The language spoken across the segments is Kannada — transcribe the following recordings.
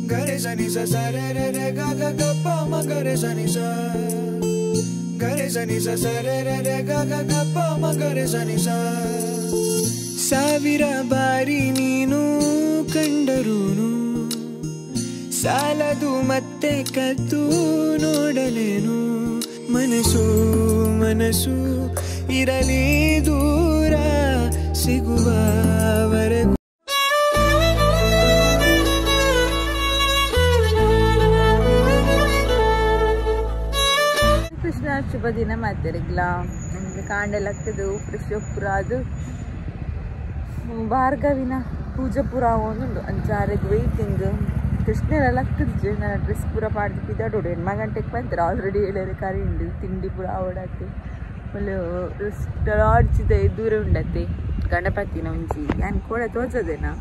gare sa ni sa sa re re re ga ga ga pa ma gare sa ni sa re re re ga ga ga pa ma gare sa ni sa ಸಾವಿರ ಬಾರಿ ನೀನು ಕಂಡರೂನು ಸಾಲದು ಮತ್ತೆ ಕದ್ದು ನೋಡಲೇನು ಮನಸ್ಸು ಮನಸ್ಸು ಇರಲಿ ದೂರ ಸಿಗುವವರೆಗೂ ಕೃಷ್ಣ ಶುಭ ದಿನ ಮಾಡ್ತಿರಲಿಲ್ಲ ನಮಗೆ ಕಾಂಡೆಲ್ಲಕ್ಕದು ಕೃಷ್ಣಪುರ ಅದು ಭಾರ್ಗವಿನ ಪೂಜಪುರ ಒಂದು ಅಂಚಾರಿಗೆ ವೆಯ್ಟಿಂಗ್ ಕೃಷ್ಣರೆಲ್ಲ ಲಕ್ಕದು ನಾನು ಡ್ರೆಸ್ ಪೂರ ಪಾಡ್ದು ಪಿದಾಡೋಡು ಹೆಣ್ಮ ಗಂಟೆಗೆ ಬಂತಾರೆ ಆಲ್ರೆಡಿ ಹೇಳೋರು ಕರಿ ಉಂಡು ತಿಂಡಿ ಪೂರ ಓಡತ್ತೆ ಒಳ್ಳೆ ಆಡ್ಸಿದೆ ದೂರ ಉಂಡತ್ತೆ ಗಣಪತಿನ ಒಂಜಿ ನಾನು ಕೂಡ ತೋಚದೇನಾ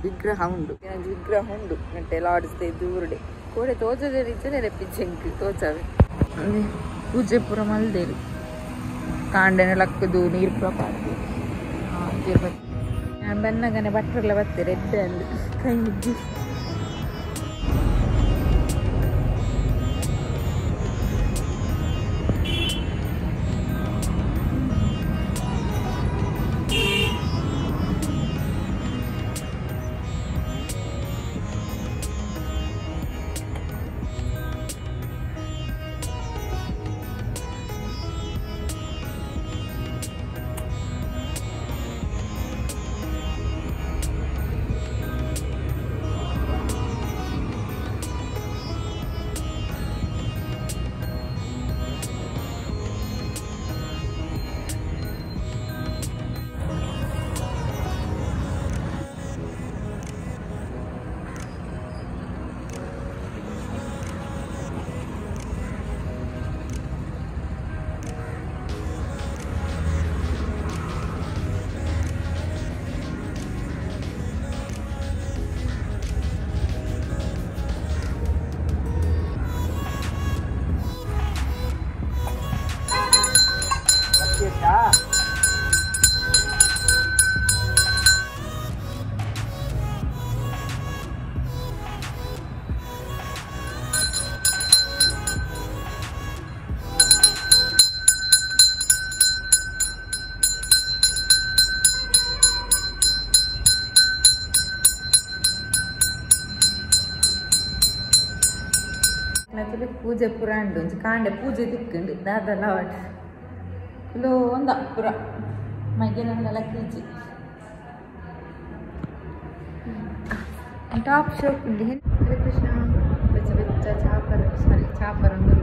ವಿಗ್ರಹ ಉಂಡು ವಿಗ್ರಹ ಉಂಡು ಗಂಟೆ ಆಡಿಸ್ದೆ ದೂರಡೆ ಕೂಡ ತೋಚದೆ ರೀತಿಯಲ್ಲಿ ರೆಪ್ಪಿಜಂಕ್ ತೋಚವೆ ಪೂಜೆ ಪೂರ ಮಲ್ದೇರು ಕಾಂಡೆನ ಲಕ್ಕದು ನೀರು ಪೂರ ಪಾಡ್ದು ನಾನು ಬನ್ನಗನೆ ಭಟ್ರೆಲ್ಲ ಬತ್ತೆ ರೆಡ್ ಅಂದು ಕೈ ಮುಗ್ಗಿ ಪೂಜೆ ಪುರ ಉಂಡು ಒಂಚು ಕಾಂಡೆ ಪೂಜೆ ತಿಕ್ಕುಂಡು ದಾದಲ್ಲ ವಾಟ್ ಕಿಲೋ ಒಂದ ಪುರ ಮೈಗೆನೆಲ್ಲ ಕೆಜಿ ಟಾಪ್ ಶೋಪ್ ಉಂಡು ಹರೇ ಕೃಷ್ಣ ಬೆಚ್ಚ ಬೆಚ್ಚ ಚಾಪರ್ ಸಾರಿ ಚಾಪರ್ ಒಂದು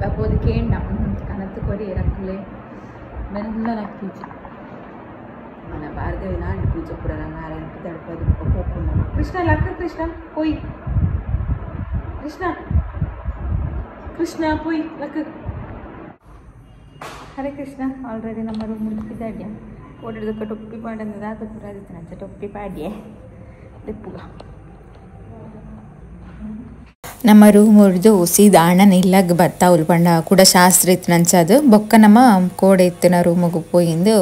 ಬಾಪೋದು ಕೇಂಡ ಕನತ್ತು ಕೊರಿ ರಕ್ಕಲೆ ಮೆಲ್ಲ ನಕ್ಕೀಜಿ మన భార్గవి నాడు పూజపుర రంగారానికి తడపదు పోకుండా కృష్ణ లక్క కృష్ణ పోయి కృష్ణ కృష్ణ పోయి లక్క ಹರೇ ಕೃಷ್ಣ ಆಲ್ರೆಡಿ ನಮ್ಮ ರೂಮ್ ಮುಟ್ಟಿದ್ದಾಡ್ಯ ಓಡಿದಕ್ಕೆ ಟೊಪ್ಪಿ ಪಾಡಂದ ದಾದ ಪುರ ಆದಿತ್ತು ನಂಚ ಟೊಪ್ಪಿ ಪಾಡ್ಯೆ ಲೆಪ್ಪುಗ ನಮ್ಮ ರೂಮ್ ಉರ್ದು ಸೀದಾ ಅಣ್ಣನ ಇಲ್ಲಾಗ ಬತ್ತ ಉಲ್ಪಂಡ ಕೂಡ ಶಾಸ್ತ್ರ ಇತ್ತು ನಂಚದು ಬೊಕ್ಕ ನಮ್ಮ ಕೋಡೆ ಇತ್ತು ರೂಮಿಗೆ ಪೋಯಿಂದು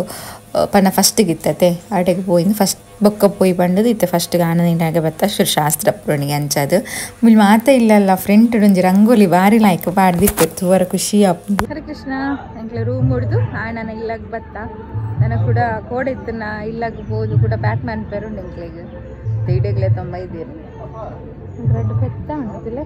ಪನ್ನ ಫಸ್ಟಿಗೆ ಇತ್ತತೆ ಆಟೆಗೆ ಪೋಯಿಂದು ಫಸ್ಟ್ ಬೊಕ್ಕ ಪೋಯಿ ಪಂಡದು ಇತ್ತು ಫಸ್ಟ್ಗೆ ಅಣ್ಣನ ಇಲ್ಲಾಗ ಬತ್ತ ಶುರು ಶಾಸ್ತ್ರ ಪುರಣಿಗೆ ಅಂಚದು ಮುಲ್ ಮಾತ ಇಲ್ಲಲ್ಲ ಫ್ರೆಂಟ್ ಒಂಜಿ ರಂಗೋಲಿ ಬಾರಿ ಲಾಯ್ಕ ಪಾಡ್ದಿತ್ತು ತುವರ ಖುಷಿ ಅಪ್ಪು ಹರೇ ಕೃಷ್ಣ ಎಂಕ್ಲೆ ರೂಮ್ ಉಡ್ದು ಅಣ್ಣನ ಇಲ್ಲಾಗ ಬತ್ತ ನನಗೆ ಕೂಡ ಕೋಡೆ ಇತ್ತನ ಇಲ್ಲಾಗ ಹೋದು ಕೂಡ ಪ್ಯಾಕ್ ಮಾಡ್ಪೇರುಂಡು ಎಂಕ್ಲೆಗೆ ತೈಡೆಗ್ಲೆ ತೊಂಬೈದೇರು ರೆಡ್ ಪೆತ್ತ ಉಂಟುಲೆ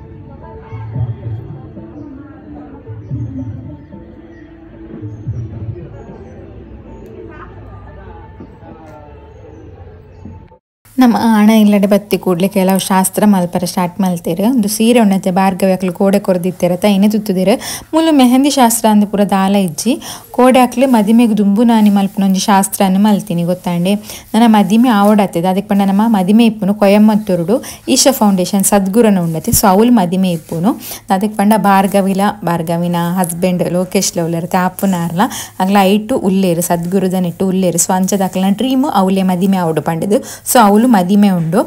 ನಮ್ಮ ಹಣ ಇಲ್ಲಡೆ ಬತ್ತಿ ಕೂಡಲೇ ಕೆಲವು ಶಾಸ್ತ್ರ ಮಲ್ಪರ ಸ್ಟಾರ್ಟ್ ಮಲ್ತೇರು ಒಂದು ಸೀರೆ ಉಣ್ಣತ್ತೆ ಭಾರ್ಗವಿ ಹಾಕ್ಲು ಕೋಡೆ ಕೊರದಿತ್ತೇರ ತೈನೆ ತುತ್ತುದಿರು ಮುಲು ಮೆಹಂದಿ ಶಾಸ್ತ್ರ ಅಂದು ಪೂರ ದಾಲ ಇಜ್ಜಿ ಕೋಡೆ ಹಾಕ್ಲಿ ಮದಿಮೆಗೆ ದುಂಬು ನಾನಿ ಮಲ್ಪನ ಒಂಜಿ ಶಾಸ್ತ್ರನ ಮಲ್ತೀನಿ ಗೊತ್ತಾಂಡೆ ನನ್ನ ಮದಿಮೆ ಆವಡತ್ತದ ಅದಕ್ಕೆ ಪಂಡ ನಮ್ಮ ಮದಿಮೆ ಇಪ್ಪುನು ಕೊಯಮ್ಮತ್ತೂರುಡು ಈಶಾ ಫೌಂಡೇಶನ್ ಸದ್ಗುರನ ಉಂಡತೆ ಸೊ ಅವಳು ಮದಿಮೆ ಇಪ್ಪುನು ಅದಕ್ಕೆ ಪಂಡ ಭಾರ್ಗವಿನ ಹಸ್ಬೆಂಡ್ ಲೋಕೇಶ್ ಲವ್ಲರ್ ತಾಪುನಾರ್ಲ ಅಗ್ಲ ಐಟು ಉಲ್ಲೇರು ಸದ್ಗುರುದನಿಟ್ಟು ಉಲ್ಲೇರು ಸೊ ಅಂಚದ ಅಕ್ಲನ ಡ್ರೀಮು ಅವಳೆ ಮದಿಮೆ ಆವಡು ಪಂಡದು ಸೊ ಅವಳು ತುಲು ಮದಿಮೆ ಉಂಡು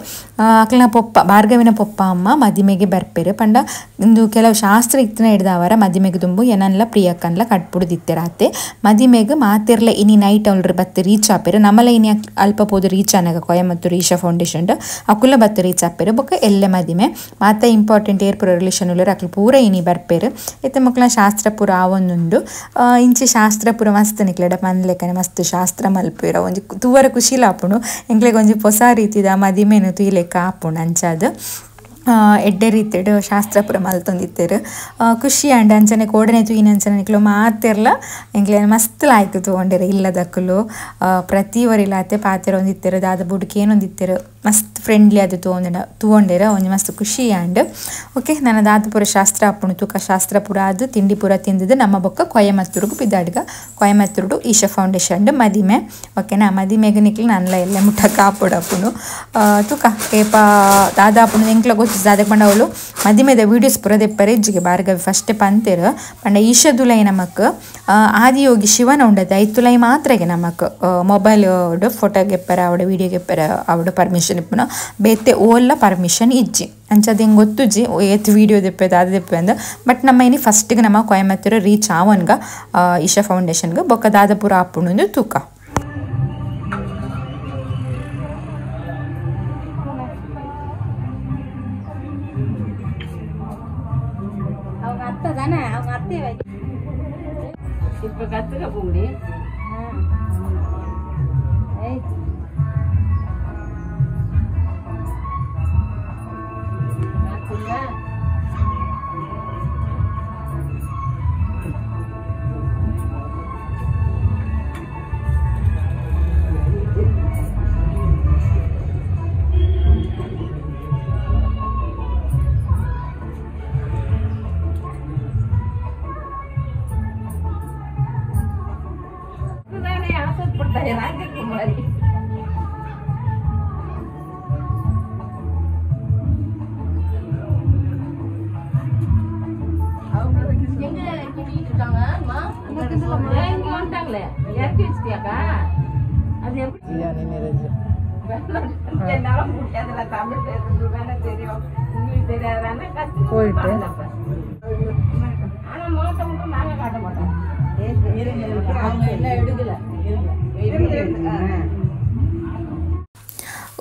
ಅಕ್ಲನ ಪೊಪ್ಪ ಭಾರ್ಗವಿನ ಪೊಪ್ಪ ಅಮ್ಮ ಮದಿಮೆಗೆ ಬರ್ಪೆರು ಪಂಡ ಇಂದು ಕೆಲವು ಶಾಸ್ತ್ರ ಇತ್ತಿನ ಹಿಡ್ದವರ ಮದಿಮೆಗೆ ತುಂಬು ಏನನ್ಲ ಪ್ರಿಯಕ್ಕನ್ಲ ಕಟ್ಪುಡುದಿತ್ತೆರ ಅತ್ತೆ ಮದಿಮೆಗೆ ಮಾತಿರ್ಲೆ ಇನಿ ನೈಟ್ ಅವಳ್ರ ಬತ್ತೆ ರೀಚ್ ಆಪೆರು ನಮ್ಮಲ ಇನಿ ಅಲ್ಪ ಪೋದು ರೀಚ್ ಆನಾಗ ಕೊಯಮತ್ತೂರು ಈಶಾ ಫೌಂಡೇಶನ್ ಅಕುಲ ಬತ್ತೆ ರೀಚ್ ಆಪೆರು ಬೊಕ್ಕ ಎಲ್ಲೆ ಮದಿಮೆ ಮಾತ ಇಂಪಾರ್ಟೆಂಟ್ ಏರ್ಪುರ ರಿಲೇಷನ್ ಉಳ್ಳರು ಅಕ್ಲು ಪೂರ ಇನಿ ಬರ್ಪೆರು ಇತ್ತೆ ಮಕ್ಕಳ ಶಾಸ್ತ್ರ ಪೂರ ಆವೊಂದುಂಡು ಇಂಚೆ ಶಾಸ್ತ್ರ ಪೂರ ಮಸ್ತ್ ನಿಕ್ಲೆಡ ಪನ್ಲೆಕ್ಕನೆ ಮಸ್ತ್ ಶಾಸ್ತ್ರ ಮಲ್ಪೆರ ಒಂಜಿ ತೂವರ ಖುಷಿಲಾಪುಂಡು ಎಂಕ್ಲೆಗ್ ಒಂಜಿ ಹೊಸ ರೀತಿದ ಮದಿಮೆನು ತುಯಿಲೆಕ್ಕ ಆಪುಂಡು ಅಂಚಾದ್ ಎಡ್ಡೆ ರೀತಿಡ್ ಶಾಸ್ತ್ರ ಪೂರ ಮಲ್ತೊಂದಿತ್ತೇರು ಖುಷಿ ಆಂಡ್ ಅಂಚನೆ ಕೋಡನೆ ತೂಯಿನ ಅಂಚನೆ ನಿಕ್ಲು ಮಾತೆರ್ಲ ಎಂಕ್ಲೆ ಮಸ್ತ್ ಲಾಯ್ಕ್ ತಗೊಂಡಿರು ಇಲ್ಲದಕ್ಕಲು ಪ್ರತಿ ವರಿಲಾತೆ ಪಾತೆರ ಒಂದಿತ್ತೇರು ದಾದ ಬುಡ್ಕಿ ಏನೊಂದಿತ್ತೇರು ಮಸ್ತ್ ಫ್ರೆಂಡ್ಲಿ ಅದು ತಗೊಂಡಿರ ಒಂಜಿ ಮಸ್ತ್ ಖುಷಿ ಆಂಡ್ ಓಕೆ ನನ್ನ ದಾದ ಪೂರ ಶಾಸ್ತ್ರ ಆಪುಂಡು ತೂಕ ಶಾಸ್ತ್ರ ಪೂರ ಅದು ತಿಂಡಿ ಪೂರ ತಿಂದಿದ್ದು ನಮ್ಮ ಬೊಕ್ಕ ಕೊಯಮತ್ತೂರ್ಗು ಪಿದಾಡ್ಗ ಕೊಯಮತ್ತೂರ್ಡು ಈಶಾ ಫೌಂಡೇಶನ್ ಮದಿಮೆ ಓಕೆನಾ ಮದಿಮೆಗೆ ನಿಕ್ಲು ನನ್ಲ ಎಲ್ಲ ಮುಟ್ಟಕ್ಕೆ ಆಪುಂಡು ತೂಕ ಏಪ ದಾದ ಆಪುಂಡು ಎಂಕ್ಲ ಗೊತ್ತು ದಾದಕ್ಕೆ ಪಂಡ ಅವಳು ಮದಿಮೆದ ವೀಡಿಯೋಸ್ ಪೂರ ದೆಪ್ಪರೆ ಇಜ್ಜಿಗೆ ಭಾರ್ಗವಿ ಫಸ್ಟ್ ಪಂತೇರು ಪಂಡ ಈಶದುಲೈ ನಮಕ್ ಆದಿಯೋಗಿ ಶಿವನ ಉಂಡದ ಐತುಲೈ ಮಾತ್ರಗೆ ನಮಕ್ ಮೊಬೈಲ್ ಫೋಟೋ ಗೆಪ್ಪರ ಅವಡ ವೀಡಿಯೋ ಗೆಪ್ಪರ ಅವಡ ಪರ್ಮಿಷನ್ ಇಪ್ಪುನ ಬೇತೆ ಓಲ್ಲ ಪರ್ಮಿಷನ್ ಇಜ್ಜಿ ಅಂಚದು ಹೆಂಗೆ ಗೊತ್ತುಜ್ಜಿ ಏತ್ ವೀಡಿಯೋ ದೆಪ್ಪೆ ಅದು ದೆಪ್ಪೆ ಅಂದ ಬಟ್ ನಮ್ಮ ಇನಿ ಫಸ್ಟಿಗೆ ನಮ್ಮ ಕೊಯಮತ್ತೂರು ರೀಚ್ ಆವನ್ಗ ಈಶಾ ಫೌಂಡೇಶನ್ಗೆ ಬೊಕ್ಕ ದಾದ ಪೂರ ಆಪುಂಡು ತೂಕ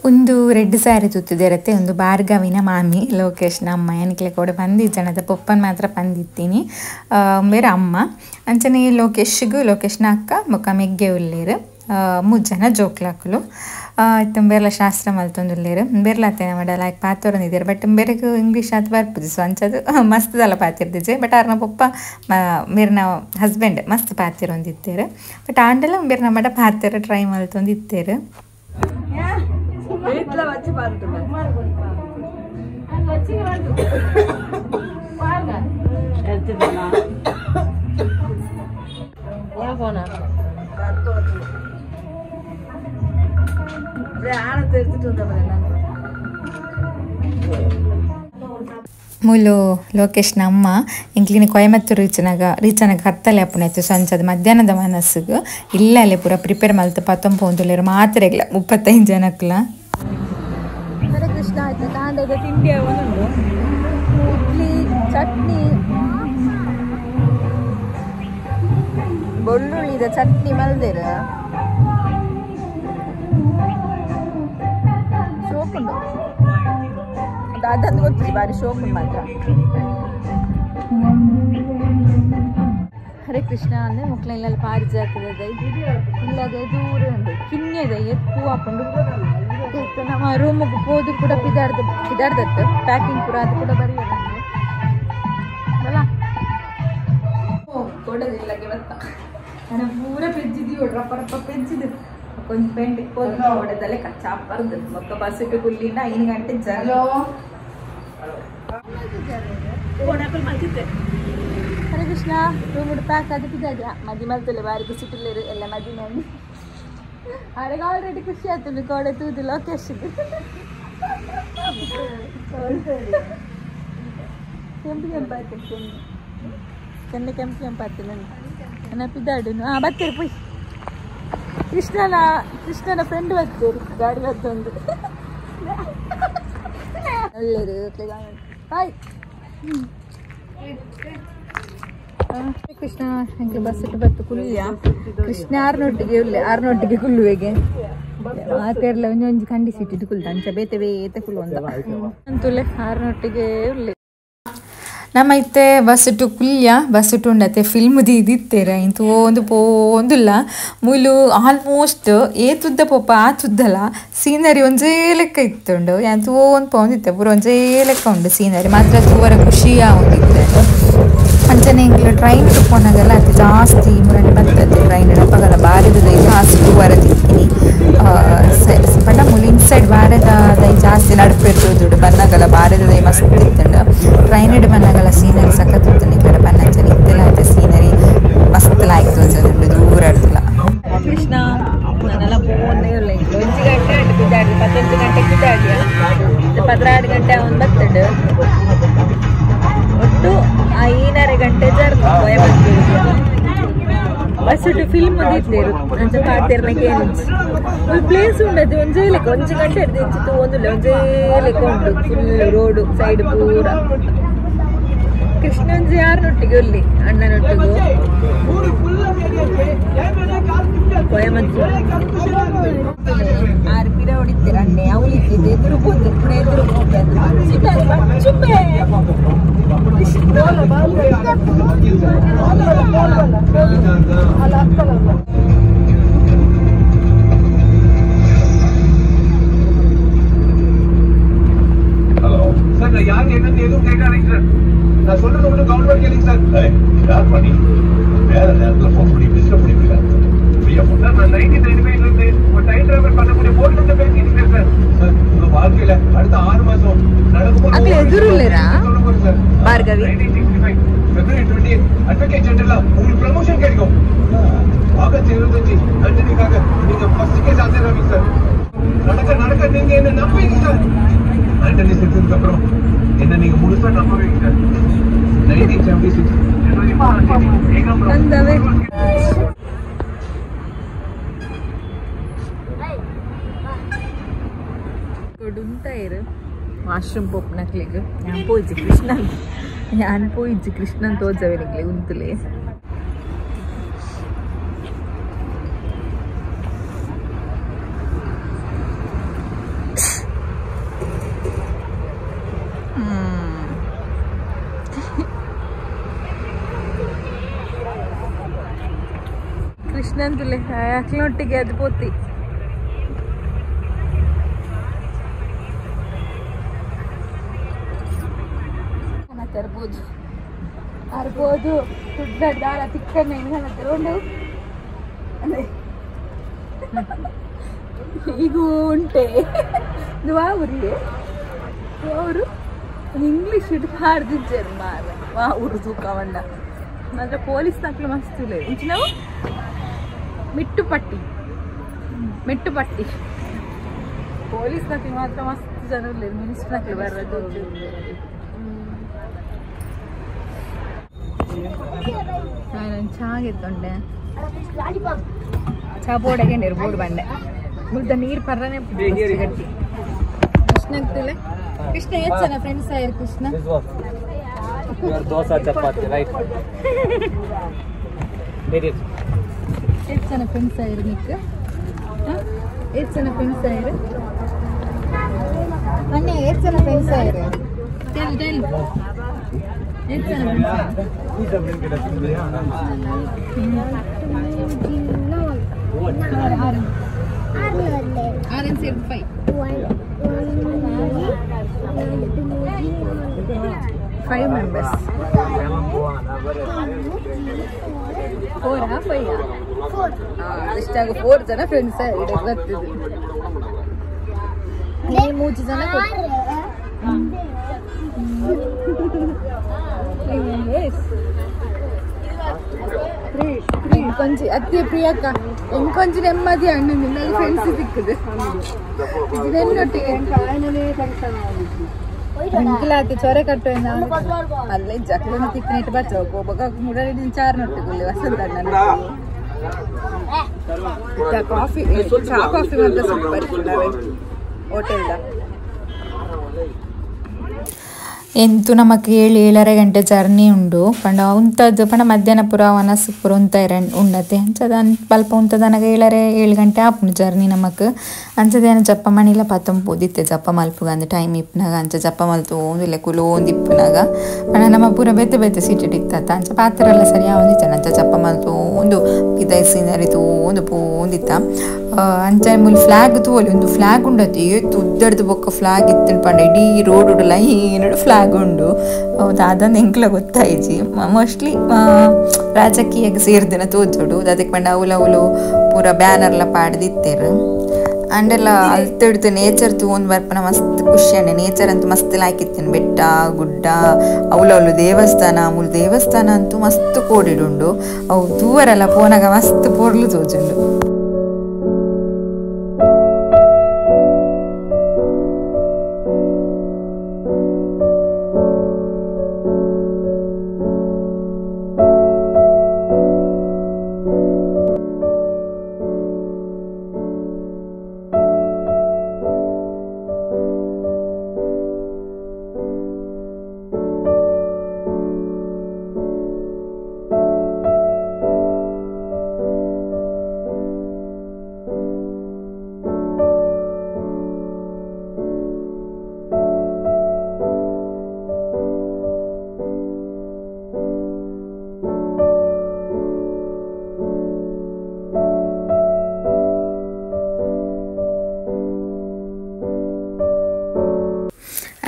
ಒಂದು ರೆಡ್ ಸ್ಯಾರಿ ತುತ್ತಿದಿರತ್ತೆ ಒಂದು ಭಾರ್ಗವಿನ ಮಾಮಿ ಲೋಕೇಶ್ನ ಅಮ್ಮ ಏನಕ್ಕೆ ಕೂಡ ಬಂದಿಜ್ಜಣದ ಪೊಪ್ಪನ್ ಮಾತ್ರ ಬಂದಿತ್ತೀನಿ ಬೇರೆ ಅಮ್ಮ ಅಂಚನೆ ಲೋಕೇಶ್ನ ಅಕ್ಕ ಮೊಕ್ಕ ಮೆಗ್ಗೆ ಉಳ್ಳೇರು ಮುಜ್ಜನ ಜೋಕ್ಲಾಕಲು ಬೇರೆಲ್ಲ ಶಾಸ್ತ್ರ ಮಲ್ತೊಂದುಲ್ಲೇರು ಬೇರ್ಲಾತೇನೆ ಮಾಡ ಲೈಕ್ ಪಾತೋರಂದಿದ್ದಾರೆ ಬಟ್ ಬೇರೆಗೂ ಇಂಗ್ಲೀಷ್ ಅದು ಬರ್ಬೋದು ಸೊ ಅಂಚದು ಮಸ್ತದಲ್ಲ ಪಾತಿರ್ದಿಜೆ ಬಟ್ ಅವ್ರನ್ನ ಪಪ್ಪ ಬೇರೆನ ಹಸ್ಬೆಂಡ್ ಮಸ್ತ್ ಪಾತಿರೊಂದಿತ್ತೇರು ಬಟ್ ಆಂಡೆಲ್ಲ ಬೇರೆನ ಮಾಡ ಪಾತಿರ ಟ್ರೈ ಮಲ್ತೊಂದಿತ್ತೇರು ಮೂಲು ಲೋಕೇಶ್ನ ಅಮ್ಮ ಇಂಕ್ಲಿನ ಕೊಯಮತ್ತೂರು ರೀಚನಾಗ ಹತ್ತಲೆ ಅಪ್ಪನಾಯ್ತು ಸೊ ಅಂಚದು ಮಧ್ಯಾಹ್ನದ ಮನಸ್ಸಿಗೆ ಇಲ್ಲ ಅಲ್ಲೇ ಪೂರ ಪ್ರಿಪೇರ್ ಮಲ್ತು ಪತ್ತೊಂಪೊಂದುಲ್ಲೇರು ಮಾತ್ರೆಗ್ಲ 35 ಜನಕ್ಲ ಹರೇ ಕೃಷ್ಣ ಆಯ್ತು ಕಾಂಡದ ತಿಂಡಿ ಅವನುಂಡು ಇಡ್ಲಿ ಚಟ್ನಿ ಬೆಳ್ಳುಳ್ಳಿದ ಚಟ್ನಿ ಮಲ್ದೇರ ಸೋಪುಂಡು ಅದಂದು ಗೊತ್ತಿಲ್ಲ ಬಾರಿ ಶೋಪುಂಡು ಮಾತ್ರ ಹರೇ ಕೃಷ್ಣ ಅಂದರೆ ಮಕ್ಕಳೆಲ್ಲ ಪಾರಿಜಾತದ ಇಲ್ಲದೆ ದೂರ ಉಂಡು ಕಿನ್ಯದ ಎತ್ತು ಹಾಕೊಂಡು ನಮ್ಮ ರೂಮಿಗೆ ಹೋದು ಕೂಡ ಪಿದಾಡ್ದತ್ತು ಪ್ಯಾಕಿಂಗ್ ಕೂಡ ಅದು ಕೂಡ ಬರೆಯೋದು ಅಲ್ಲ ಕೊಡೋದಿಲ್ಲ ಇವತ್ತ ನಾನು ಪೂರ ಪೆಜ್ಜಿದ್ದೀವಿ ರಪ್ಪ ಪೆಜ್ಜಿದ್ದು ಒಂದು ಪೆಂಟ್ ಹೊಡೆದಲ್ಲೇ ಚಾಪರ್ದು ಮೊಕ್ಕ ಬಸ್ಸಿಟ್ಟು ಕುಲ್ಲಿಂದ 5 ಗಂಟೆ ಜಲ ಹರೇ ಕೃಷ್ಣ ರೂಮ್ ಪ್ಯಾಕ್ ಅದು ಪಿದಾಡ್ಯ ಮದಿ ಮಲ್ತಲೆ ಬಾರಿ ಖುಷಿಟ್ಟಿಲ್ಲೇರು ಎಲ್ಲ ಮದಿ ಮಂದಿ ಅವರಿಗೆ ಆಲ್ರೆಡಿ ಖುಷಿ ಆಯ್ತು ಗೋಡೆ ತೂದು ಲೊಕೇಶನ್ ಕೆಂಪು ಆಯ್ತು ಚೆನ್ನ ಕೆಂಪು ಆಯ್ತು ನನ್ನ ಪಿದಾಡು ಬರ್ತೀರಿ ಪುಯ್ ಕೃಷ್ಣನ ಫ್ರೆಂಡ್ ಬರ್ತೀರಿ ಗಾಡಿ ಬರ್ತೊಂದು ಕೃಷ್ಣ ಹಂಗೆ ಬಸ್ ಇಟ್ಟು ಬತ್ತು ಕುಲ್ಲಿಯ ಕೃಷ್ಣ ಆರ್ನೊಟ್ಟಿಗೆ ಉಳ್ಳೆ ಆರ್ನೊಟ್ಟಿಗೆ ಕುಲ್ಲುವೆಗೆ ಆತೆರ್ಲ ಒಂಜೊಂಜಿ ಖಂಡಿಸಿಟ್ಟಿದ್ದು ಕುಲ್ದ ಅಂಚ ಬೇತೆ ಬೇತೆ ಕುಲ್ಲು ಒಂದ ಅಂತುಲೆ ಆರ್ನೊಟ್ಟಿಗೆ ಉಳ್ಳೆ ನಮ್ಮ ಇತ್ತೆ ಬಸ್ ಟು ಕುಲ್ಯ ಬಸ್ ಟು ಉಂಡತ್ತೆ ಫಿಲ್ಮ್ ದಿತ್ತೇರ ಇಂತು ಒಂದು ಪೋಂದುಲ್ಲ ಮುಲು ಆಲ್ಮೋಸ್ಟ್ ಏತುದ್ದ ಪೋಪ ಆ ತುದ್ದಲ ಸೀನರಿ ಒಂಜೇ ಲೆಕ್ಕ ಇತ್ತುಂಡು ಎಂತೂ ಒಂದು ಪೋಂದಿತ್ತೆ ಪೂರ ಒಂಜೇ ಲೆಕ್ಕ ಉಂಡು ಸೀನರಿ ಮಾತ್ರ ತೂವರ ಖುಷಿಯ ಒಂದಿತ್ತೆ ಅಂಚನೆ ಇಂಗ್ಲ ಟ್ರೈನ್ ತುಕ್ಕೊಂಡಾಗೆಲ್ಲ ಅದು ಜಾಸ್ತಿ ಮುರಣಿ ಬರ್ತದೆ ಟ್ರೈನ್ ನಪ್ಪಗಲ್ಲ ಬಾರಿದ ಜಾಸ್ತಿ ಬರದಿತ್ತೀನಿ ಪಂಡ ಮುಲಿ ಇನ್ಸೈಡ್ ಬಾರದ ಜಾಸ್ತಿ ನಡುಪಿರ್ತುಡು ಬನ್ನಾಗಲ್ಲ ಬಾರದ ಮಸ್ತ್ ಇತ್ತಂಡು ಟ್ರೈನ್ ಇಡ್ ಬನ್ನಾಗಲ್ಲ ಸೀನರಿ ಸಖತ್ ಇತ್ತು ಕಡೆ ಬನ್ನಂಚನೆ ಇತ್ತೆಲ್ಲ ಆಯ್ತು ಸೀನರಿ ಮಸ್ತ್ ಆಯ್ತು ಅನ್ಸೋದು ದೂರ ಇಡ್ತಿಲ್ಲ ಕೃಷ್ಣ ನಾನೆಲ್ಲ ಪೋನೇ ಇಲ್ಲ 1 ಗಂಟೆ ಬಿದ್ದಾಡಿ 15 ಗಂಟೆಗೆ ಬಿದ್ದಾಡಿ 16 ಗಂಟೆ ಒಂದು ಬರ್ತಂಡು ಒಟ್ಟು 5:30 ಗಂಟೆ ಜರ್ನಿ ಬಸ್ ಫಿಲ್ಮ್ ದಿತ್ತೇರು ಅಂಚ ಪಾಡ್ತೇರ್ನಕ್ಕೆ ಒಂದು ಪ್ಲೇಸ್ ಉಂಡದು ಒಂಜೇ ಲೆಕ್ಕ 1 ಗಂಟೆ ಹೆಚ್ಚಿತ್ತು ಒಂದಿಲ್ಲ ಒಂಜೇ ಲೆಕ್ಕ ಉಂಟು ಫುಲ್ ರೋಡು ಸೈಡ್ ಪೂರ ಕೃಷ್ಣಂಜಿ ಯಾರನೊಟ್ಟಿಗೆ ಒಲ್ಲಿ ಅಣ್ಣನೊಟ್ಟಿಗೂ ಕೊಯಮಂಚೂರು 6 ಗಿಡ ಹೊಡಿತೀರ ಅಣ್ಣೆ ಅವಳಿದ್ದಿದ್ದು ಎದುರು ಬಂದು ಎದುರು ஹலோ சார் நான் யார் என்னன்னு எதுவும் கேட்காதீங்க சார் நான் சொல்றது மட்டும் கவர்மெண்ட் கேளுங்க சார் யார் பண்ணி வேற நேரத்தில் ஃபோன் பண்ணி டிஸ்டர்ப் பண்ணிருக்கேன் சார் நான் 1995 இருந்து ஒரு டைம் டிரைவர் பண்ணக்கூடிய போர்டு கிட்ட பேசிட்டு சார் சார் உங்க வாழ்க்கையில அடுத்த 6 மாசம் நடக்கும் எதிரில்லரா சார் பார்கவி 1965 February 20 அட்வொகேட் ஜெனரல்ல உங்களுக்கு ப்ரமோஷன் கிடைக்கும் ஆகஸ்ட் 25 கண்டினியூக்காக நீங்க ஃபர்ஸ்ட் கேஸ் ஆன்சர் ஆவீங்க சார் நடக்க நீங்க என்ன நம்புவீங்க சார் ஆண்டனி செத்ததுக்கு அப்புறம் என்ன நீங்க முழுசா நம்புவீங்க சார் 1976 ஜனவரி 3 ಅಂದವೆ കൊടുಂತಾಯಿರು ವಾಶ್ರೂಮ್ ಪೋಪ್ನಕ್ಲಿಗೆ ഞാൻ പോയിച്ച് കൃഷ്ണൻ തോജവനിക്ലെ ഉന്തുലേ ಕೃಷ್ಣಂತುಲೆ ಅಕ್ಲೊಟ್ಟಿಗೆ ಅದು ಪೋತಿ ಅರ್ಬೋದು ದೊಡ್ಡ ದಾರ ತಿಕ್ಕನ್ನ ಹೆಂಗನ ತಗೊಂಡು ಈಗ ಉಂಟೆ ದುವಾವುರಿಗೆ ಅವರು ಇಂಗ್ಲೀಷ್ ಇಟ್ಟು ಹಾಡ್ದಿದ್ದಾರೆ ಮಾರ ವಾ ಉರ್ದು ಕವಣ್ಣ ಮಾತ್ರ ಪೊಲೀಸ್ ನಕ್ಲು ಮಸ್ತ್ ಇಲ್ಲ ಇಂಚ ನಾವು ಮೆಟ್ಟುಪಟ್ಟಿ ಪೊಲೀಸ್ ನಕ್ಲು ಮಾತ್ರ ಮಸ್ತ್ ಜನ ಇಲ್ಲ ಮಿನಿಸ್ಟರ್ ನಕ್ಲು ಬರೋದು ನಾನು ಚೆನ್ನಾಗಿತ್ತುಂಡೆ ಚಾ ಬೋರ್ಡಾಗೆ ಬೋರ್ಡ್ ಬಂಡೆ ಮುಲ್ದ ನೀರು ಪರ್ರನೆ ಗಟ್ಟಿ ಕೃಷ್ಣ ಆಗ್ತಿಲ್ಲ ಕೃಷ್ಣ ಎಷ್ಟು ಜನ ಫ್ರೆಂಡ್ಸ್ ಆಯ್ರು ಕೃಷ್ಣ dosa chapati right ಎಷ್ಟು ಜನ ಫ್ರೆಂಡ್ಸ್ ಆಯ್ರು ನಿಕ್ಕ ಎಷ್ಟು ಜನ ಫ್ರೆಂಡ್ಸ್ ಆಯ್ರು ಮೊನ್ನೆ ಎಷ್ಟು ಜನ ಫ್ರೆಂಡ್ಸ್ ಆಯ್ರು ಟೆಲ್ ಎಷ್ಟು ಜನ ಆರೆಂಜ್ ಸೇರಿ 5 members 4 ಇಷ್ಟಾಗ 4 ಜನ ಫ್ರೆಂಡ್ಸ್ ಬರ್ತಿದ್ರು ನೀವು 3 ಜನ ఇంకొంచెం అత్తే ప్రియాక ఇంకొంచెం నెమ్మది అండి నాకు ఫ్రెండ్స్ సిక్కుదు ఇది ఎన్నొట్టిಗೆ ఇంకిలాತಿ ಚೊರೆ ಕಟ್ಟೋಯ್ನ ಅಲ್ಲ ಜಕ್ಲನ ತಿಕ್ಕಿನಿಟ್ಟು ಬಚ್ಚ ಒಬ್ಬಗ ಮುಡಲಿ ಚಾರ್ನೊಟ್ಟಿಗೆ ವಸಂತ ಅಣ್ಣ ಕಾಫಿ ಚಾ ಕಾಫಿ ಮಾತ್ರ ಸೂಪರ್ ಹೋಟೆಲ್ದ ಎಂತು ನಮಗೆ 7-7:30 ಗಂಟೆ ಜರ್ನಿ ಉಂಡು ಪಂಡ ಉಂತದ್ದು ಪಂಡ ಮಧ್ಯಾಹ್ನ ಪುರ ವನಸ್ ಪುರ ಉಂಡತೆ ಅಂಚದ ಪಲ್ಪ ಉಂತದ ನನಗೆ 7 ಗಂಟೆ ಆಪುಂಡು ಜರ್ನಿ ನಮಕ್ ಅಂಚದೇನು ಜಪ್ಪ ಮಣಿಲ ಪತ್ತೊಂಪೋದಿತ್ತೆ ಜಪ್ಪ ಮಲ್ಪುಗ ಅಂದ ಟೈಮ್ ಇಪ್ಪನಾಗ ಅಂಚ ಜಪ್ಪ ಮಲ್ತು ಒಂದಿಲ್ಲ ಕುಲೋ ಒಂದು ಇಪ್ಪನಾಗ ಪಂಡ ನಮ್ಮ ಪೂರ ಬೆತ್ತ ಬೆತ್ತ ಸೀಟು ಇತ್ತತ್ತ ಅಂಚ ಪಾತ್ರ ಎಲ್ಲ ಸರಿ ಒಂದಿತ್ತ ಅಂಚ ಜಪ್ಪ ಮಲ್ತು ಒಂದು ಇದ ಸೀನರಿ ಒಂದು ಪೋಂದಿತ್ತ ಅಂಚ ಮುಲ್ ಫ್ಲಾಗ್ ತೋಲಿ ಒಂದು ಫ್ಲಾಗ್ ಉಂಡತಿ ಏತು ಉದ್ದಡ್ದು ಬೊಕ್ಕ ಫ್ಲಾಗ್ ಇತ್ತು ಪಂಡ ಇಡೀ ರೋಡ್ ಲೈನ್ ಫ್ಲಾಗ್ ಉಂಡು ಹೌದು ಅದನ್ನು ಎಂಕ್ಲ ಗೊತ್ತಾಯ್ಜಿ ಮೋಸ್ಟ್ಲಿ ರಾಜಕೀಯಕ್ಕೆ ಸೇರ್ದಿನ ತೋಜೋಡು ಅದಕ್ಕೆ ಪಂಡ ಅವಳು ಪೂರ ಬ್ಯಾನರ್ಲ ಪಾಡ್ದಿತ್ತೇರು ಅಂಡೆಲ್ಲ ಅಲ್ತಿಡ್ದು ನೇಚರ್ ತಗೊಂಡು ಬರ್ಪನ ಮಸ್ತ್ ಖುಷಿ ಅಂಡೆ ನೇಚರ್ ಅಂತೂ ಮಸ್ತ್ ಲಾಯ್ಕಿತ್ತೇನೆ ಬೆಟ್ಟ ಗುಡ್ಡ ಅವಳು ದೇವಸ್ಥಾನ ಅಂತೂ ಮಸ್ತ್ ಕೋಡಿಡುಂಡು ಅವು ದೂವರೆಲ್ಲ ಪೋನಾಗ ಮಸ್ತ್ ಪೋರ್ಲು ತೋಜುಂಡು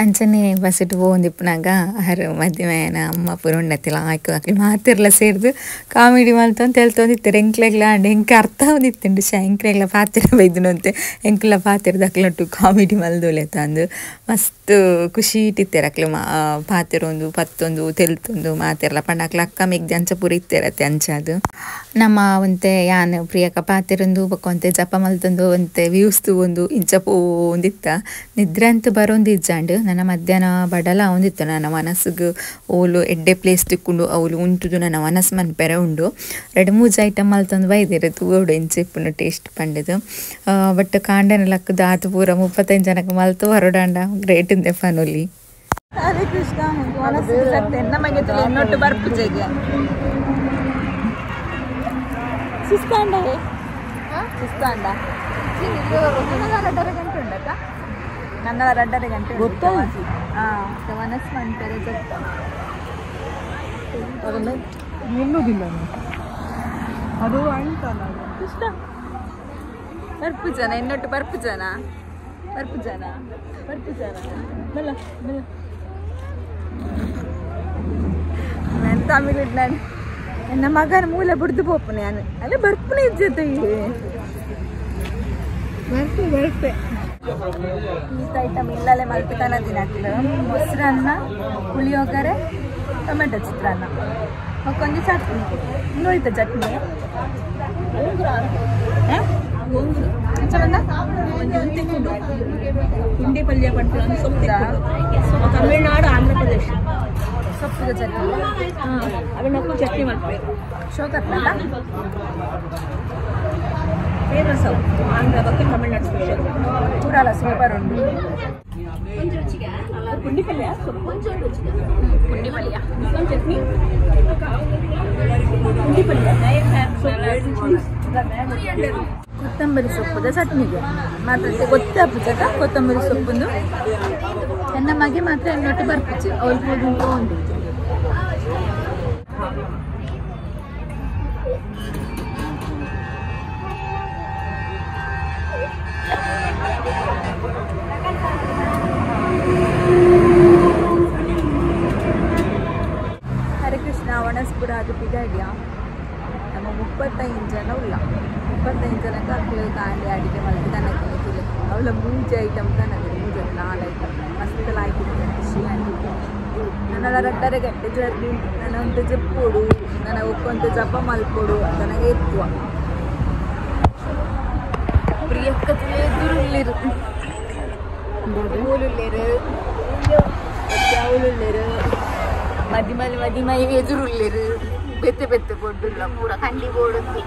ಅಂಚನೆ ಬಸ್ಸಿಟ್ಟು ಹೋಗಿಪ್ಪನಾಗ ಹರ ಮಧ್ಯಮೇನ ಅಮ್ಮ ಪುರ ಉಂಡತ್ತಿಲ್ಲ ಆಯ್ಕೆ ಮಾತಿರ್ಲ ಸೇರಿದು ಕಾಮಿಡಿ ಮಲ್ತು ಅಂತ ಹೇಳ್ತೊಂದಿತ್ತು ಎಂಕ್ಲೆಗ್ಲ ಅಂಡ್ ಎಂಕೆ ಅರ್ಥ ಹೊಂದಿತ್ತುಂಡು ಎಂಕ್ಲೆಗ್ಲ ಪಾತಿರ ಬೈದನು ಅಂತೆ ಎಂಕ್ಲ ಪಾತಿರದ ಅಕ್ಲಟ್ಟು ಕಾಮಿಡಿ ಮಲ್ದೋಲೆ ತಂದು ಮಸ್ತ್ ಖುಷಿ ಇಟ್ಟಿತ್ತೇರೆ ಅಕ್ಲು ಪಾತಿರ ಒಂದು ಪತ್ತೊಂದು ತೆಲ್ತೊಂದು ಮಾತಿರ್ಲ ಪಂಡಕ್ಲ ಅಕ್ಕ ಮೆಗ್ದು ಅಂಚ ಪೂರ ಇತ್ತೇರತ್ತೆ ಅಂಚದು ನಮ್ಮ ಒಂತೆ ಯಾನು ಪ್ರಿಯಕ ಪಾತಿರಂದು ಬಕ್ಕೊಂತೆ ಜಪ ಮಲ್ತೊಂದು ಒಂತೆ ವ್ಯೂಸ್ತು ಒಂದು ಇಂಚ ಪೋಂದಿತ್ತ ನಿದ್ರೆ ಅಂತೂ ಬರೋಂದು ಇಜ್ಜಾಂಡು ನನ್ನ ಮಧ್ಯಾಹ್ನ ಬಡಲ ಒಂದಿತ್ತು ನನ್ನ ಮನಸ್ಸಿಗೆ ಓಲು ಎಡ್ಡೆ ಪ್ಲೇಸ್ ತಿಕ್ಕೊಂಡು ಅವಳು ಉಂಟುದು ನನ್ನ ಮನಸ್ಸು ಮನ್ಪೆರೆ ಉಂಡು 2-3 ಐಟಮ್ ಮಲ್ತೊಂದು ಬೈದಿರು ತೂಡು ಇಂಚಿಪ್ಪುನು ಟೇಸ್ಟ್ ಪಂಡಿದು ಬಟ್ ಕಾಂಡನೆಲ್ಲಕ್ಕದು ಆತು ಪೂರ 35 ಜನಕ್ಕೆ ಮಲ್ತು ಹೊರಡಾಂಡ ಗ್ರೇಟ್ ಇಂದೆ ಫನೊಲಿ ಹರೇ ಕೃಷ್ಣ ಮನಸ್ಸಿಗೆ ಸತ್ತೆ ನಮಗೆ ಇನ್ನೊಟ್ಟು ಬರ್ಪುಜೆಗೆ ಸುಸ್ತಾಂಡ ಗಂಟೆ ಉಂಡಕ್ಕ ನನ್ನ 2:30 ಗಂಟೆ ಗೊತ್ತಾ ಮನಸ್ಸು ಮಾಡ್ತಾರೆ ನಿಲ್ಲುವುದಿಲ್ಲ ಅದು ಅಂತಲ್ಲ ಇಷ್ಟ ಬರ್ಪು ಜನ ಇನ್ನೊಟ್ಟು ಬರ್ಪು ಜನ ನಾನು ತಮಿಳು ನಾನು ನನ್ನ ಮಗನ ಮೂಲೆ ಬಿಡ್ದು ಪೋಪನೆ ನಾನು ಅಲ್ಲೇ ಬರ್ಪನೆ ಜೊತೆಗೆ ಬರ್ತೆ ಈತ ಐಟಮ್ ಇಲ್ಲಲ್ಲೇ ಮಲ್ಪಿತಾನ ದಿನ ಮೊಸರನ್ನ ಪುಳಿಯೋಗರೆ ಟೊಮೆಟೊ ಚಿತ್ರಾನ್ನ ಮಕ್ಕೊಂದು ಚಟ್ನಿ ಇನ್ನುಳಿತ ಚಟ್ನಿ ಪುಂಡಿ ಪಲ್ಯ ಪಡ್ತೀವಿ ಸೊಪ್ಪು ತಮಿಳ್ನಾಡು ಆಂಧ್ರ ಪ್ರದೇಶ ಸೊಪ್ಪಿಗೆ ಚಟ್ನಿ ಅವನಕ್ಕೂ ಚಟ್ನಿ ಮಾಡ್ಬೇಕು ಶೋಕತ್ನಲ್ಲ ಫೇಮಸ್ ಅವು ಆಂಧ್ರ ಬಗ್ಗೆ ತಮಿಳ್ನಾಡು ಸ್ಪೆಷಲ್ ಪೂರಲ್ಲ ಸೂಪರ್ ಉಂಟು ಪುಂಡಿ ಪಲ್ಯ ಪುಂಡಿ ಪಲ್ಯ ಚಟ್ನಿ ಪುಂಡಿ ಪಲ್ಯ ಕೊತ್ತಂಬರಿ ಸೊಪ್ಪುದ ಚಟ್ನಿಗೆ ಮಾತ್ರ ಗೊತ್ತೇ ಹಬ್ಬದ ಕೊತ್ತಂಬರಿ ಸೊಪ್ಪುಂದು ಎನ್ನ ಮಗೆ ಮಾತ್ರ ಎನ್ನೊಟ್ಟು ಬರ್ಪಿಚ್ಚು ಅವ್ರು ಹೋಗಿ ಒಂದು ಹರೇ ಕೃಷ್ಣ ವನಸ್ಪುರ ಅದು ಪಿದಾಡಿಯ ನಮ್ಮ 35 ಜನ ಉಲ್ಲ 35 ಜನಕ್ಕೆ ಅಕ್ಕಲು ಕಾಂಡಿ ಅಡಿಗೆ ಮಲ್ಪಿ ತನಕ ಅವಳ ಮೂಜೆ ಐಟಮ್ ತನಕ ಮೂಜೆ 4 ಐಟಮ್ ಮಸ್ತ್ ಲಾಯ್ಕಿತ್ತು ಖುಷಿ ಆಗಿತ್ತು ನನ್ನ 2:30 ಗಂಟೆ ಜರ್ನಿ ನನ್ನ ಒಂದು ಜಪ್ಪೋಡು ನನ್ನ ಒಕ್ಕೊಂದು ಜಪ ಮಲ್ಪೋಡು ನನಗೆ ಇತ್ತು ಪ್ರಿಯಕ್ಕಲ್ಲಿ ಎದುರುಳ್ಳಿರು ಊಲುಳ್ಳಿರು ಅವಳುಳ್ಳಿರು ಮದಿಮೈ ಎದುರುಳ್ಳಿರು ಬೆತ್ತೆ ಬೆತ್ತೆ ಕೊಡ್ಡಿಲ್ಲ ಪೂರ ಕಂಡಿ ಬೋಡುಂದು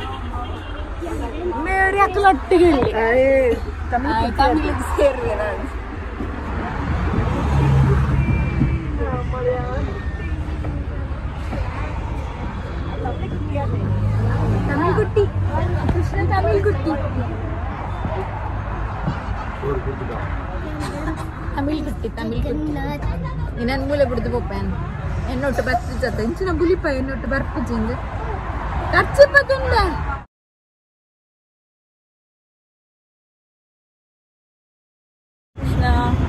ಮೇರಿ ಅಕ್ಕಲೊಟ್ಟಿಗೆ ತಮಿಳಿಗೆ ಸೇರಿದೆ ನಾನು ಕುಟ್ಟಿ ಕೃಷ್ಣ ತಮಿಳ್ ಕುಟ್ಟಿ ತಮಿಳ್ ಕುಟ್ಟಿ ಇನ್ನೊಂದು ಮೂಲೆ ಬಿಡ್ದು ಪೋಪೇನ್ ಎನ್ನೊಟ್ಟು ಬರ್ತಿದ್ದ ಇಂಚಿನ ಬುಲಿಪ ಎನ್ನೊಟ್ಟು ಬರ್ಪುಜಿಂಗ್ ಖರ್ಚಿಪ್ಪತ್ತುಂಡ ಕೃಷ್ಣ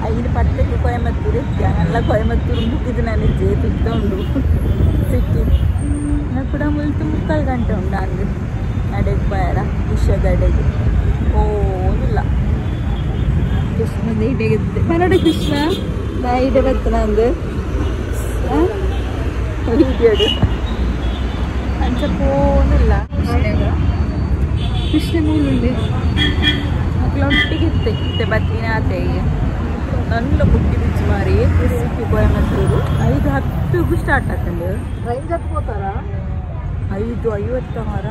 5 ಪಟ್ಟಕ್ಕೆ ಕೊಯಮತ್ತೂರು ಎಲ್ಲ ಕೊಯಮತ್ತೂರು ಮುಟ್ಟಿದ್ದು ನನಗೆ ತಿಂತುಂಡು ಸಿಕ್ಕಿ ನಾನು ಕೂಡ ಮುಲ್ತು 3 ಗಂಟೆ ಉಂಡು ಹಂಗೆ ನಡೆಗೆ ಬೇಡ ವಿಷಗಡೆಗೆ ಓದಿಲ್ಲ ಕೃಷ್ಣ ನೀಟಿಗೆ ಬರೋಡ ಕೃಷ್ಣ ನಾ ಇಡೆ ಬತ್ತ ನಂದು ವೀಡಿಯೋಡು ಅಂಚ ಫೋನಿಲ್ಲ ಕೃಷ್ಣ ಮೂಲುಂಡು ಮಕ್ಕಳೊಟ್ಟಿಗೆ ಇತ್ತೆ ಬತ್ತಿನ ಆತೆಗೆ ನನ್ನ ಬುಟ್ಟಿ ಬಿಚ್ಚಿ ಮಾರಿ ಸಿಕ್ಕಿ ಕೊಯಮತ್ತೂರು 5:10ಗೂ ಸ್ಟಾರ್ಟ್ ಆಗ್ತದೆ ಟ್ರೈನ್ ಹತ್ಕೋತಾರ 5:50 ಮರ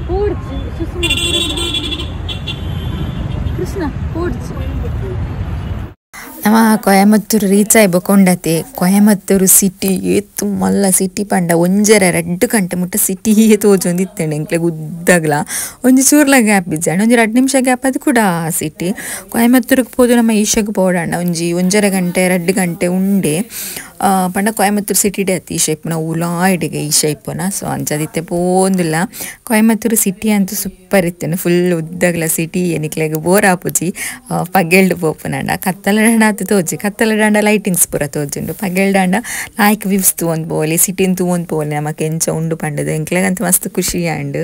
ಕೂಡ್ಚಿ ಕೃಷ್ಣ ಕೂಡ್ಚಿ ನಮ್ಮ ಕೊಯಮತ್ತೂರು ರೀಚ್ ಆಯ್ಬೇಕೊಂಡತೆ ಕೊಯಮತ್ತೂರು ಸಿಟಿ ಏತು ಮಲ್ಲ ಸಿಟಿ ಪಂಡ 1-2 ಗಂಟೆ ಮುಟ್ಟ ಸಿಟಿ ತೋಜೊಂದಿತ್ತೇನೆ ಇಂಕ್ಲೆ ಉದ್ದಾಗ್ಲ ಒಂದು ಚೂರ್ಲ ಗ್ಯಾಪ್ ಇಜ್ಜಾಣ 1-2 ನಿಮಿಷ ಗ್ಯಾಪ್ ಅದು ಕೂಡ ಸಿಟಿ ಕೊಯಮತ್ತೂರಿಗೆ ಹೋದು ನಮ್ಮ ಈಶಾಗೆ ಪೋಡಣ್ಣ 1-1.5 ಗಂಟೆ 2 ಗಂಟೆ ಉಂಡೆ ಪಂಡ ಕೊಯಮತ್ತೂರು ಸಿಟಿಡೆ ಅತಿ ಈಶ ಇಪ್ಪನ ಉಲಾಯಿಡೆಗೆ ಈಶ ಇಪ್ಪನ ಸೊ ಅಂಚದಿತ್ತೆ ಪೋಂದಿಲ್ಲ ಕೊಯಮತ್ತೂರು ಸಿಟಿ ಅಂತೂ ಸೂಪರ್ ಇತ್ತೇನೆ ಫುಲ್ ಉದ್ದಾಗ್ಲ ಸಿಟಿ ಏನಿಕ್ಲೆಗೆ ಬೋರ್ ಆಪುಜಿ ಪಗೆಲ್ಡು ಪೋಪುನಂಡ ಕತ್ತಲ ತೋಜಿ ಕತ್ತಲ ದಾಂಡ ಲೈಟಿಂಗ್ಸ್ ಪೂರ ತೋಜುಂಡು ಪಗೆಲ್ ದಾಂಡ ಲಾಯ್ಕ್ ವ್ಯೂಸ್ ತೂವೊಂದು ಪೋಲಿ ಸಿಟಿನ್ ತೂವೊಂದು ಪೋಲಿ ನಮಕ್ ಎಂಚ ಉಂಡು ಪಂಡದು ಎಂಕ್ಲೆಗಂತ ಮಸ್ತ್ ಖುಷಿ ಆಂಡ್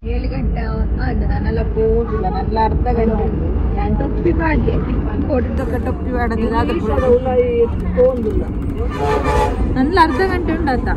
ಏಳು ಗಂಟೆ ಆದ ನಾನೆಲ್ಲ ಹೋಗಿಲ್ಲ ನನ್ನ ಅರ್ಧ ಗಂಟೆ ನಾನು ಟೊಪ್ಪಿ ಮಾಡಿದೆ ಕೊಟ್ಟು ಟೊಪ್ಪಿ ಮಾಡೋದಿಲ್ಲ ಅದು ನನ್ನ ಅರ್ಧ ಗಂಟೆ ಉಂಡಾತ